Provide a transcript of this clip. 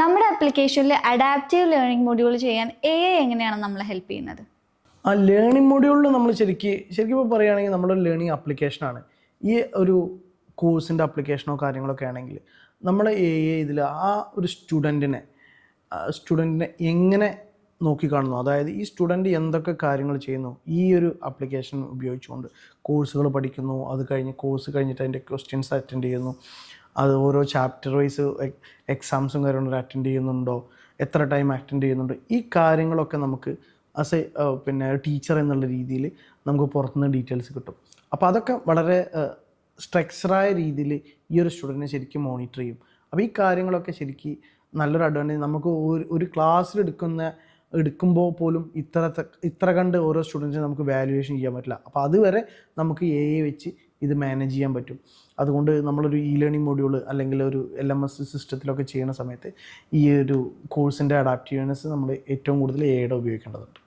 നമ്മുടെ ആപ്ലിക്കേഷനിൽ adaptive learning module ചെയ്യാൻ AI എങ്ങനെയാണ് നമ്മളെ ഹെൽപ്പ് ചെയ്യുന്നത്? ആ ലേണിംഗ് മൊഡ്യൂളിൽ നമ്മൾ ശരിക്കും ഇപ്പോൾ പറയുകയാണെങ്കിൽ നമ്മുടെ ലേണിംഗ് ആപ്ലിക്കേഷനാണ്. ഈ ഒരു കോഴ്സിൻ്റെ ആപ്ലിക്കേഷനോ കാര്യങ്ങളൊക്കെ ആണെങ്കിൽ നമ്മൾ ഇതിൽ ആ ഒരു സ്റ്റുഡൻറ്റിനെ എങ്ങനെ നോക്കിക്കാണുന്നു, അതായത് ഈ സ്റ്റുഡൻറ്റ് എന്തൊക്കെ കാര്യങ്ങൾ ചെയ്യുന്നു ഈ ഒരു ആപ്ലിക്കേഷൻ ഉപയോഗിച്ചുകൊണ്ട് കോഴ്സുകൾ പഠിക്കുന്നു, അത് കഴിഞ്ഞ് കോഴ്സ് കഴിഞ്ഞിട്ട് അതിൻ്റെ ക്വസ്റ്റ്യൻസ് അറ്റൻഡ് ചെയ്യുന്നു, അത് ഓരോ ചാപ്റ്റർ വൈസ് എക്സാംസും കാര്യങ്ങളും അറ്റൻഡ് ചെയ്യുന്നുണ്ടോ, എത്ര ടൈം അറ്റൻഡ് ചെയ്യുന്നുണ്ട്, ഈ കാര്യങ്ങളൊക്കെ നമുക്ക് ആസ് എ ടീച്ചർ എന്നുള്ള രീതിയിൽ നമുക്ക് പുറത്തുനിന്ന് ഡീറ്റെയിൽസ് കിട്ടും. അപ്പോൾ അതൊക്കെ വളരെ സ്ട്രക്ചറായ രീതിയിൽ ഈ ഒരു സ്റ്റുഡൻറ്റിനെ ശരിക്കും മോണിറ്റർ ചെയ്യും. അപ്പോൾ ഈ കാര്യങ്ങളൊക്കെ ശരിക്കും നല്ലൊരു അഡ്വാൻറ്റേജ്. നമുക്ക് ഒരു ക്ലാസ്സിൽ എടുക്കുമ്പോൾ പോലും ഇത്ര കണ്ട് ഓരോ സ്റ്റുഡൻസിനെ നമുക്ക് വാല്യുവേഷൻ ചെയ്യാൻ പറ്റില്ല. അപ്പോൾ അതുവരെ നമുക്ക് AI വെച്ച് ഇത് മാനേജ് ചെയ്യാൻ പറ്റും. അതുകൊണ്ട് നമ്മളൊരു ലേണിംഗ് മൊഡ്യൂൾ അല്ലെങ്കിൽ ഒരു LMS സിസ്റ്റത്തിലൊക്കെ ചെയ്യുന്ന സമയത്ത് ഈ ഒരു കോഴ്സിൻ്റെ അഡാപ്റ്റീവ്നെസ് നമ്മൾ ഏറ്റവും കൂടുതൽ AI ഉപയോഗിക്കേണ്ടതുണ്ട്.